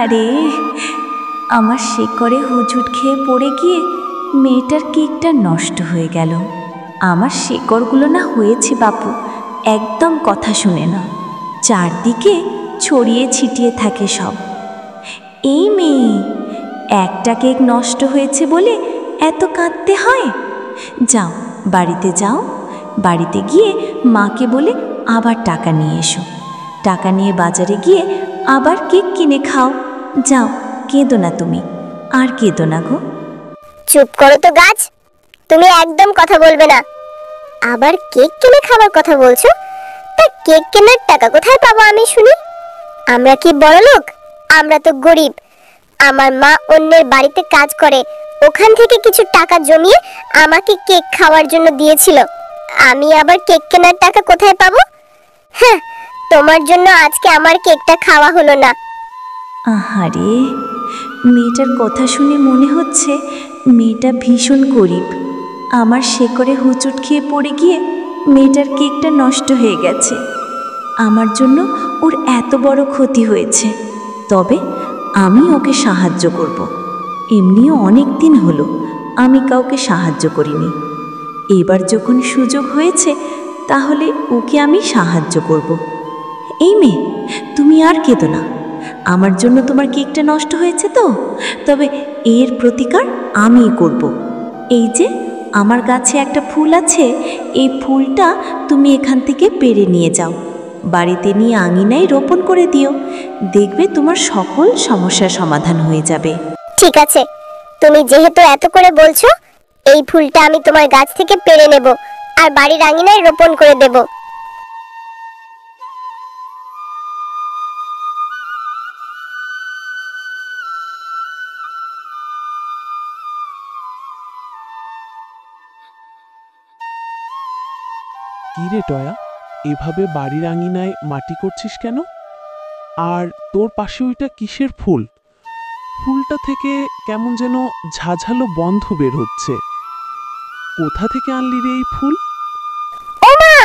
আরে আমার শেকড়ে হুজুট খেয়ে পড়ে গিয়ে মেয়েটার কেকটা নষ্ট হয়ে গেল। আমার শেকড়গুলো না হয়েছে বাপু, একদম কথা শুনে না, চারদিকে ছড়িয়ে ছিটিয়ে থাকে সব। এই মেয়ে, একটা কেক নষ্ট হয়েছে বলে এত কাঁদতে হয়? যাও বাড়িতে যাও, বাড়িতে গিয়ে মাকে বলে আবার টাকা নিয়ে এসো, টাকা নিয়ে বাজারে গিয়ে আবার কেক কিনে খাও। যাও, কেঁদো না তুমি, আর কেঁদো না গো। চুপ করো তো গাছ, তুমি একদম কথা বলবে না। আবার কেক কিনে খাবার কথা বলছো? তা কেক কেনার টাকা কোথায় পাবো আমি শুনি? আমরা কি বড়লোক? আমরা তো গরিব। আমার মা অন্যের বাড়িতে কাজ করে, ওখান থেকে কিছু টাকা জমিয়ে আমাকে কেক খাওয়ার জন্য দিয়েছিল। আমি আবার কেক কেনার টাকা কোথায় পাবো? হ্যাঁ, তোমার জন্য আজকে আমার কেকটা খাওয়া হলো না। আহারে, মেয়েটার কথা শুনে মনে হচ্ছে মেয়েটা ভীষণ গরিব। আমার শেকড়ে হুচুট খেয়ে পড়ে গিয়ে মেয়েটার কেকটা নষ্ট হয়ে গেছে। আমার জন্য ওর এত বড় ক্ষতি হয়েছে, তবে আমি ওকে সাহায্য করব। এমনিও অনেক দিন হলো আমি কাউকে সাহায্য করিনি। এবার যখন সুযোগ হয়েছে তাহলে ওকে আমি সাহায্য করব। এই মেয়ে, তুমি আর কেঁদো না। আমার জন্য তোমার কেকটা নষ্ট হয়েছে তো, তবে এর প্রতিকার আমিই করব। এই যে আমার গাছে একটা ফুল আছে, এই ফুলটা তুমি এখান থেকে পেড়ে নিয়ে যাও, বাড়িতে নিয়ে আঙিনায় রোপণ করে দিও, দেখবে তোমার সকল সমস্যার সমাধান হয়ে যাবে। ঠিক আছে, তুমি যেহেতু এত করে বলছো, এই ফুলটা আমি তোমার গাছ থেকে পেড়ে নেব আর বাড়ির আঙিনায় রোপণ করে দেব। কি রে টয়া, এভাবে বাড়ির আঙিনায় মাটি করছিস কেন? আর তোর পাশে ওইটা কিসের ফুল? ফুলটা থেকে কেমন যেন ঝাঝালো গন্ধ বের হচ্ছে। কোথা থেকে আনলি রে এই ফুল? ও মা,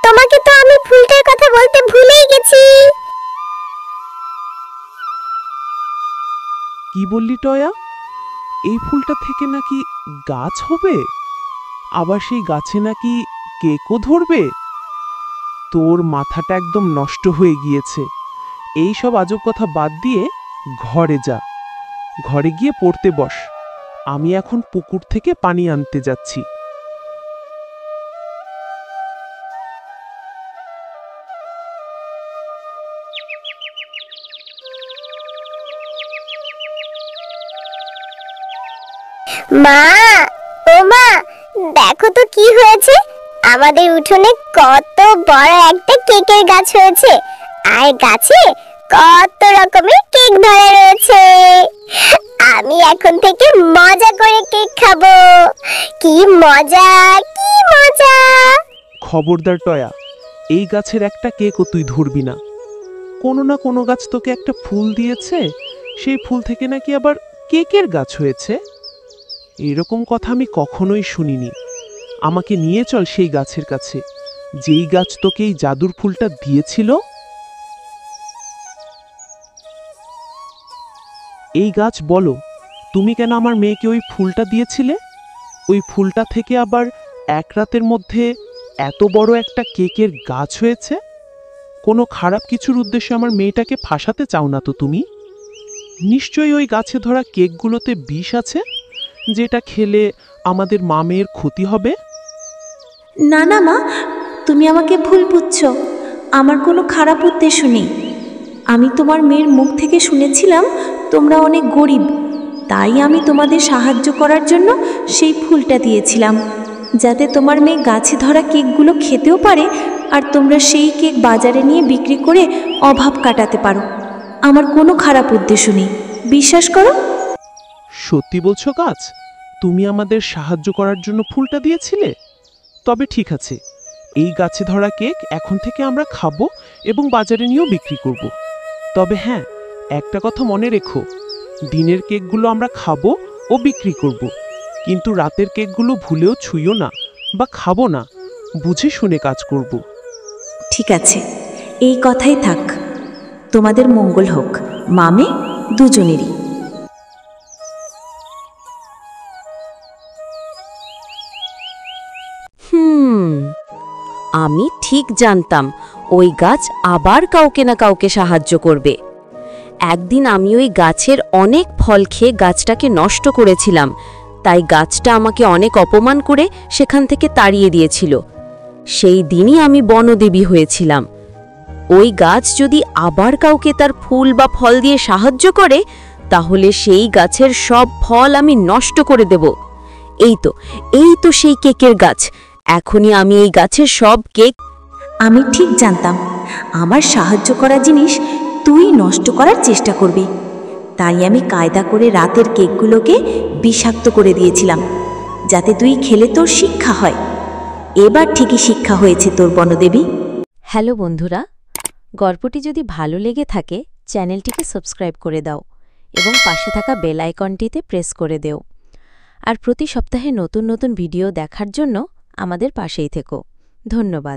তোমাকে তো আমি ফুলটার কথা বলতে ভুলেই গেছি। কি বললি টয়া? এই ফুলটা থেকে নাকি গাছ হবে, আবার সেই গাছে নাকি কেকও ধরবে? তোর মাথাটা একদম নষ্ট হয়ে গিয়েছে। এই সব আজব কথা বাদ দিয়ে ঘরে যা, ঘরে গিয়ে পড়তে বস। আমি এখন পুকুর থেকে পানি আনতে যাচ্ছি। মা, ও মা, দেখো তো কি হয়েছে। আমাদের উঠোনে কত বড় একটা কেকের গাছ হয়েছে, আর গাছে কত রকমের কেক ধরে রয়েছে। আমি এখন থেকে মজা করে কেক খাবো। কি মজা, কি মজা! খবরদার টয়া, এই গাছের একটা কেকও তুই ধরবি না। কোনো না কোনো গাছ তোকে একটা ফুল দিয়েছে, সেই ফুল থেকে নাকি আবার কেকের গাছ হয়েছে। এরকম কথা আমি কখনোই শুনিনি। আমাকে নিয়ে চল সেই গাছের কাছে, যেই গাছ তোকে এই জাদুর ফুলটা দিয়েছিল। এই গাছ, বলো, তুমি কেন আমার মেয়েকে ওই ফুলটা দিয়েছিলে? ওই ফুলটা থেকে আবার এক রাতের মধ্যে এত বড় একটা কেকের গাছ হয়েছে। কোনো খারাপ কিছুর উদ্দেশ্যে আমার মেয়েটাকে ফাঁসাতে চাও না তো তুমি? নিশ্চয়ই ওই গাছে ধরা কেকগুলোতে বিষ আছে, যেটা খেলে আমাদের মা মেয়ের ক্ষতি হবে। না না মা, তুমি আমাকে ভুল বুঝছো। আমার কোনো খারাপ উদ্দেশ্য নেই। আমি তোমার মেয়ের মুখ থেকে শুনেছিলাম তোমরা অনেক গরিব, তাই আমি তোমাদের সাহায্য করার জন্য সেই ফুলটা দিয়েছিলাম, যাতে তোমার মেয়ে গাছে ধরা কেকগুলো খেতেও পারে আর তোমরা সেই কেক বাজারে নিয়ে বিক্রি করে অভাব কাটাতে পারো। আমার কোনো খারাপ উদ্দেশ্য নেই, বিশ্বাস করো। সত্যি বলছো গাছ? তুমি আমাদের সাহায্য করার জন্য ফুলটা দিয়েছিলে? তবে ঠিক আছে, এই গাছে ধরা কেক এখন থেকে আমরা খাবো এবং বাজারে নিয়েও বিক্রি করব। তবে হ্যাঁ, একটা কথা মনে রেখো, দিনের কেকগুলো আমরা খাবো ও বিক্রি করব, কিন্তু রাতের কেকগুলো ভুলেও ছুঁইও না বা খাবো না। বুঝে শুনে কাজ করব। ঠিক আছে, এই কথাই থাক। তোমাদের মঙ্গল হোক, মামে দুজনেরই। আমি ঠিক জানতাম ওই গাছ আবার কাউকে না কাউকে সাহায্য করবে। একদিন আমি ওই গাছের অনেক ফল খেয়ে গাছটাকে নষ্ট করেছিলাম, তাই গাছটা আমাকে অনেক অপমান করে সেখান থেকে তাড়িয়ে দিয়েছিল। সেই দিনই আমি বনদেবী হয়েছিলাম। ওই গাছ যদি আবার কাউকে তার ফুল বা ফল দিয়ে সাহায্য করে, তাহলে সেই গাছের সব ফল আমি নষ্ট করে দেব। এই তো সেই কেকের গাছ। এখনই আমি এই গাছের সব কেক। আমি ঠিক জানতাম আমার সাহায্য করা জিনিস তুই নষ্ট করার চেষ্টা করবি, তাই আমি কায়দা করে রাতের কেকগুলোকে বিষাক্ত করে দিয়েছিলাম, যাতে তুই খেলে তোর শিক্ষা হয়। এবার ঠিকই শিক্ষা হয়েছে তোর, বনদেবী। হ্যালো বন্ধুরা, গল্পটি যদি ভালো লেগে থাকে চ্যানেলটিকে সাবস্ক্রাইব করে দাও এবং পাশে থাকা বেল আইকনটিতে প্রেস করে দেও। আর প্রতি সপ্তাহে নতুন নতুন ভিডিও দেখার জন্য আমাদের পাশেই থেকো। ধন্যবাদ।